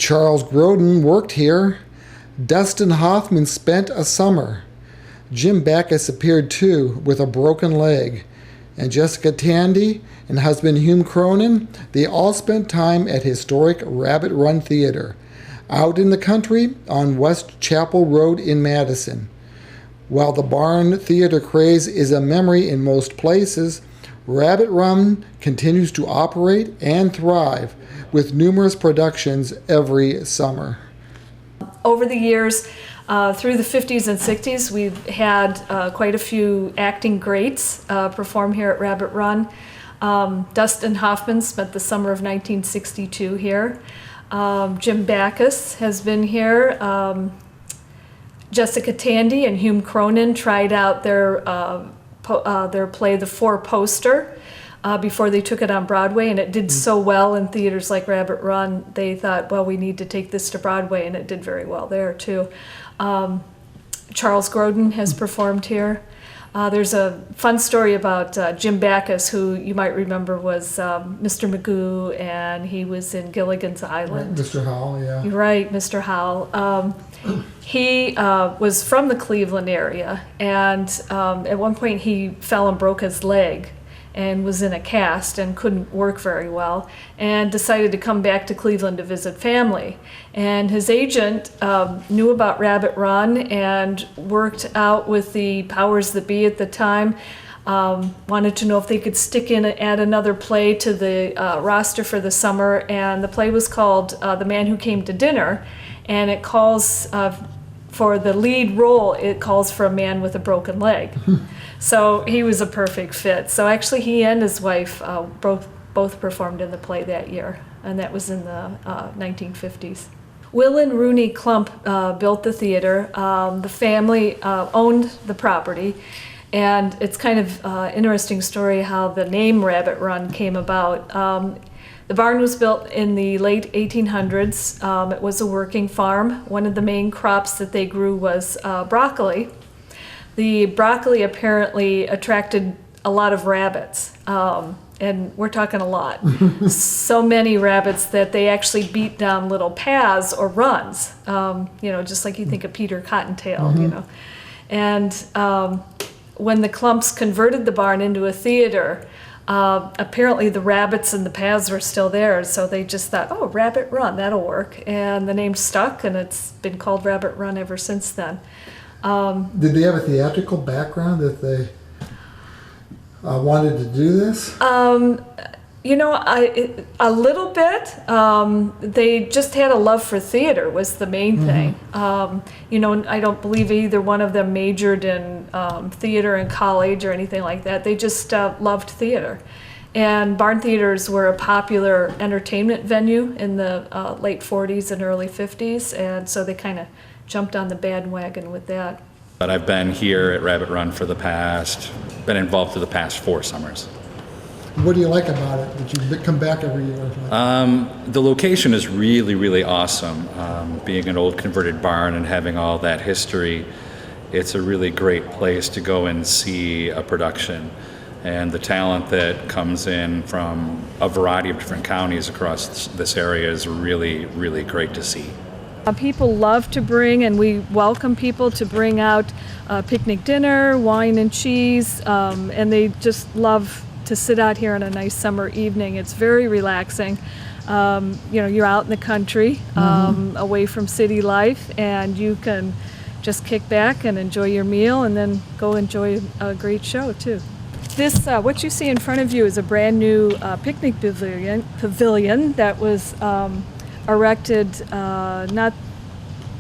Charles Grodin worked here. Dustin Hoffman spent a summer. Jim Backus appeared too, with a broken leg. And Jessica Tandy and husband Hume Cronin, they all spent time at historic Rabbit Run Theater, out in the country on West Chapel Road in Madison. While the barn theater craze is a memory in most places, Rabbit Run continues to operate and thrive with numerous productions every summer. Over the years, through the 50s and 60s, we've had quite a few acting greats perform here at Rabbit Run. Dustin Hoffman spent the summer of 1962 here. Jim Backus has been here. Jessica Tandy and Hume Cronin tried out their play, The Four Poster, before they took it on Broadway, and it did so well in theaters like Rabbit Run, they thought, well, we need to take this to Broadway, and it did very well there too. Charles Grodin has performed here. There's a fun story about Jim Backus, who you might remember was Mr. Magoo, and he was in Gilligan's Island. Right, Mr. Howell, yeah. You're right, Mr. Howell. He was from the Cleveland area, and at one point he fell and broke his leg and was in a cast and couldn't work very well, and decided to come back to Cleveland to visit family. And his agent knew about Rabbit Run and worked out with the powers that be at the time, wanted to know if they could add another play to the roster for the summer, and the play was called The Man Who Came to Dinner, and it calls, for the lead role, it calls for a man with a broken leg. So he was a perfect fit. So actually he and his wife both performed in the play that year, and that was in the 1950s. Will and Rooney Klump built the theater. The family owned the property, and it's kind of interesting story how the name Rabbit Run came about. The barn was built in the late 1800s. It was a working farm. One of the main crops that they grew was broccoli. The broccoli apparently attracted a lot of rabbits, and we're talking a lot. So many rabbits that they actually beat down little paths or runs, just like you think of Peter Cottontail, And when the Klumps converted the barn into a theater, apparently the rabbits and the paths were still there, so they just thought, oh, Rabbit Run, that'll work. And the name stuck, and it's been called Rabbit Run ever since then. Did they have a theatrical background that they wanted to do this? A little bit. They just had a love for theater was the main thing. I don't believe either one of them majored in theater in college or anything like that. They just loved theater. And barn theaters were a popular entertainment venue in the late 40s and early 50s, and so they kind of jumped on the bandwagon with that. But I've been here at Rabbit Run been involved for the past 4 summers. What do you like about it that you come back every year? The location is really, really awesome. Being an old converted barn and having all that history, it's a really great place to go and see a production. And the talent that comes in from a variety of different counties across this area is really, really great to see. People love to bring, and we welcome people to bring out picnic dinner, wine and cheese, and they just love to sit out here on a nice summer evening. It's very relaxing. You're out in the country, away from city life, and you can just kick back and enjoy your meal and then go enjoy a great show too. This, what you see in front of you is a brand new picnic pavilion that was erected not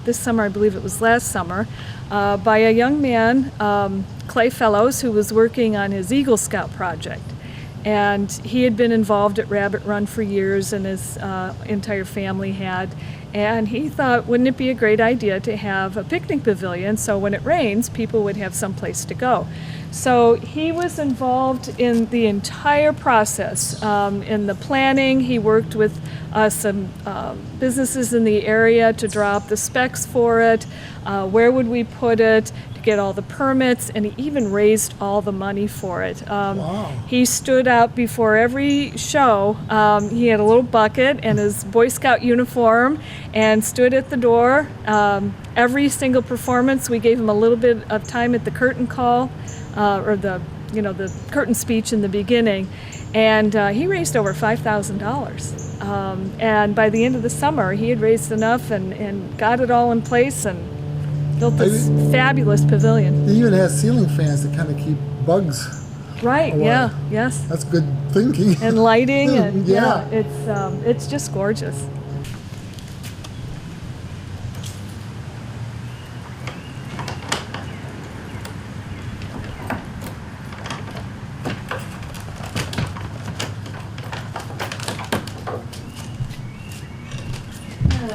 this summer, I believe it was last summer, by a young man, Clay Fellows, who was working on his Eagle Scout project. And he had been involved at Rabbit Run for years, and his entire family had. And he thought, wouldn't it be a great idea to have a picnic pavilion so when it rains, people would have some place to go. So he was involved in the entire process. In the planning, he worked with some businesses in the area to draw up the specs for it. Where would we put it? To get all the permits, and he even raised all the money for it. Wow. He stood out before every show. He had a little bucket and his Boy Scout uniform and stood at the door. Every single performance, we gave him a little bit of time at the curtain call, or the curtain speech in the beginning. And he raised over $5,000. And by the end of the summer, he had raised enough and got it all in place and built this fabulous pavilion. He even has ceiling fans to kind of keep bugs Right, away. yeah, yes. That's good thinking. And lighting, and Yeah. it's just gorgeous.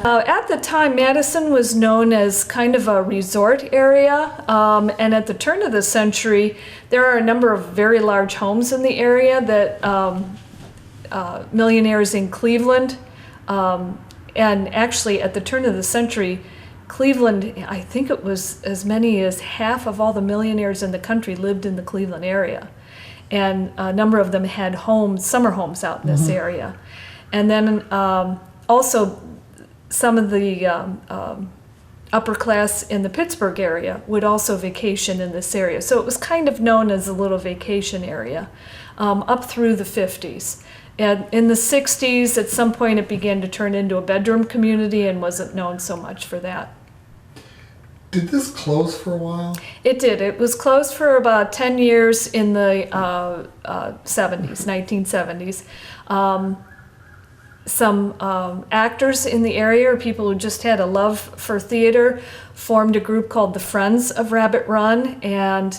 At the time, Madison was known as kind of a resort area, and at the turn of the century, there are a number of very large homes in the area that millionaires in Cleveland, and actually at the turn of the century, Cleveland, I think it was as many as half of all the millionaires in the country lived in the Cleveland area, and a number of them had homes, summer homes out in this area, and then also some of the upper class in the Pittsburgh area would also vacation in this area. So it was kind of known as a little vacation area up through the 50s. And in the 60s, at some point, it began to turn into a bedroom community and wasn't known so much for that. Did this close for a while? It did. It was closed for about 10 years in the 1970s. Some actors in the area, or people who just had a love for theater, formed a group called the Friends of Rabbit Run, and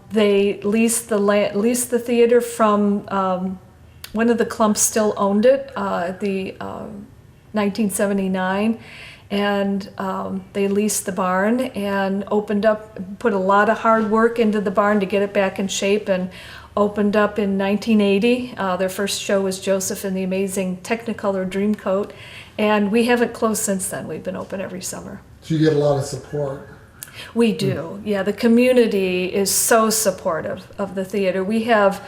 they leased the theater from one of the Klumps. Still owned it at the 1979, and they leased the barn and put a lot of hard work into the barn to get it back in shape, and opened up in 1980. Their first show was Joseph and the Amazing Technicolor Dreamcoat, and we haven't closed since then. We've been open every summer. So you get a lot of support. We do, yeah. The community is so supportive of the theater. We have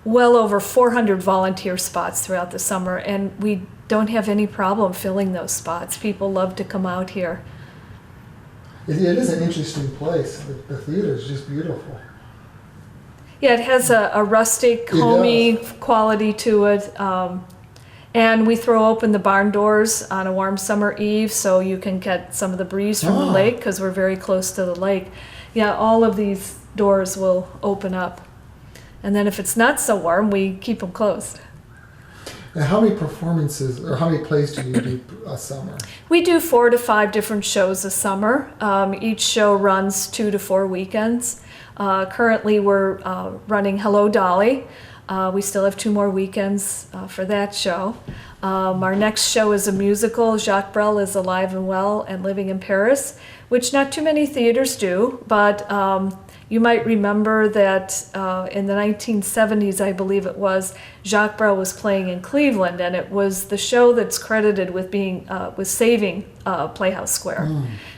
well over 400 volunteer spots throughout the summer, and we don't have any problem filling those spots. People love to come out here. It is an interesting place. The theater is just beautiful. Yeah, it has a rustic, homey quality to it. And we throw open the barn doors on a warm summer eve so you can get some of the breeze from the lake, because we're very close to the lake. Yeah, all of these doors will open up. And then if it's not so warm, we keep them closed. And how many performances, or how many plays do you do a summer? We do 4 to 5 different shows a summer. Each show runs 2 to 4 weekends. Currently we're running Hello Dolly. We still have 2 more weekends for that show. Our next show is a musical. Jacques Brel is alive and well and living in Paris, which not too many theaters do, but you might remember that in the 1970s, I believe it was, Jacques Brel was playing in Cleveland, and it was the show that's credited with saving Playhouse Square,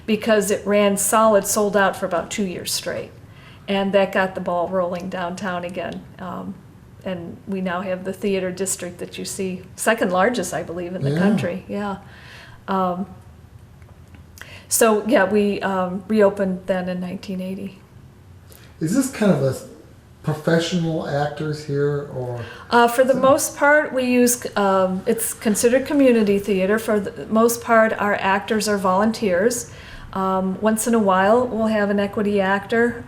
because it ran solid, sold out for about 2 years straight. And that got the ball rolling downtown again. And we now have the theater district that you see, second largest, I believe, in the country. Yeah. So yeah, we reopened then in 1980. Is this kind of a professional actors here, or? For the most part, we use, it's considered community theater. For the most part, our actors are volunteers. Once in a while, we'll have an equity actor,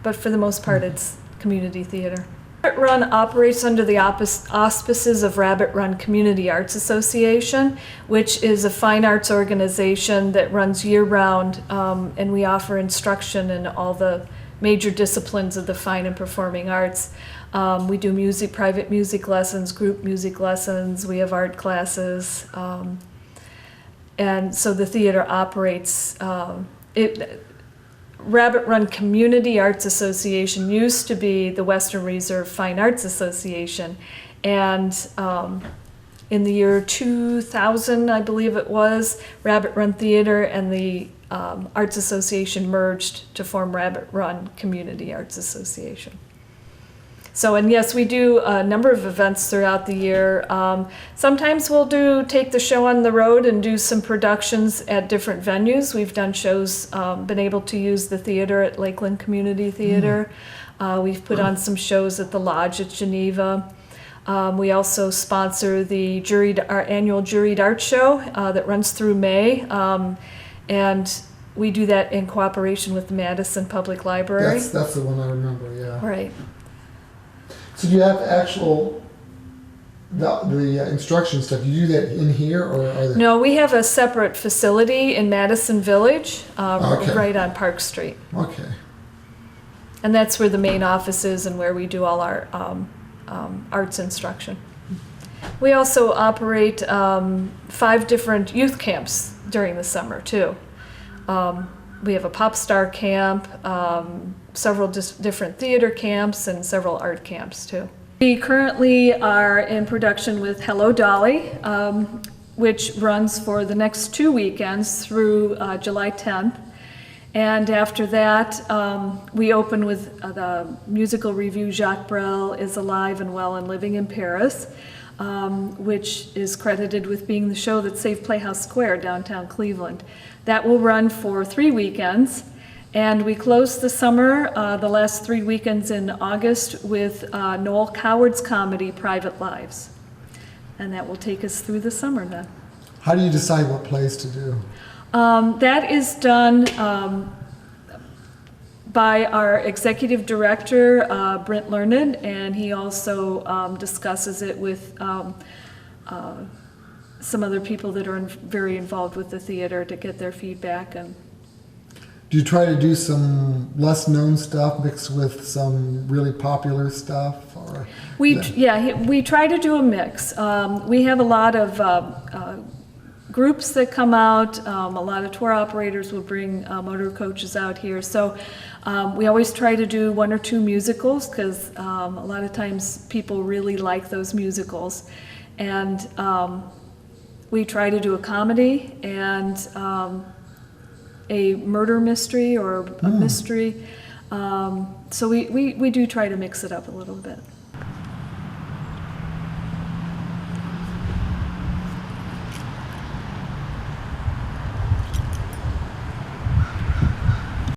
but for the most part, it's community theater. Rabbit Run operates under the auspices of Rabbit Run Community Arts Association, which is a fine arts organization that runs year-round, and we offer instruction in all the major disciplines of the fine and performing arts. We do music, private music lessons, group music lessons, we have art classes, and so the theater operates. Rabbit Run Community Arts Association used to be the Western Reserve Fine Arts Association, and in the year 2000, I believe it was, Rabbit Run Theater and the Arts Association merged to form Rabbit Run Community Arts Association. So, and yes, we do a number of events throughout the year. Sometimes we'll take the show on the road and do some productions at different venues. We've done shows, been able to use the theater at Lakeland Community Theater. We've put on some shows at the Lodge at Geneva. We also sponsor our annual Juried Art Show that runs through May. And we do that in cooperation with the Madison Public Library. That's the one I remember, yeah. Right. So do you have the instruction stuff? Do you do that in here, or are there? No, we have a separate facility in Madison Village, Okay. right on Park Street. Okay. And that's where the main office is and where we do all our arts instruction. We also operate 5 different youth camps during the summer, too. We have a pop star camp, several different theater camps, and several art camps, too. We currently are in production with Hello Dolly, which runs for the next 2 weekends through July 10th. And after that, we open with the musical review Jacques Brel is Alive and Well and Living in Paris, which is credited with being the show that saved Playhouse Square downtown Cleveland. That will run for 3 weekends. And we close the summer, the last 3 weekends in August, with Noel Coward's comedy, Private Lives. And that will take us through the summer then. How do you decide what plays to do? That is done by our executive director, Brent Learned, and he also discusses it with some other people that are very involved with the theater to get their feedback. And Do you try to do some less known stuff mixed with some really popular stuff? Or we try to do a mix. We have a lot of groups that come out. A lot of tour operators will bring motor coaches out here. So we always try to do 1 or 2 musicals because a lot of times people really like those musicals. And we try to do a comedy and a murder mystery or a mystery. So we do try to mix it up a little bit.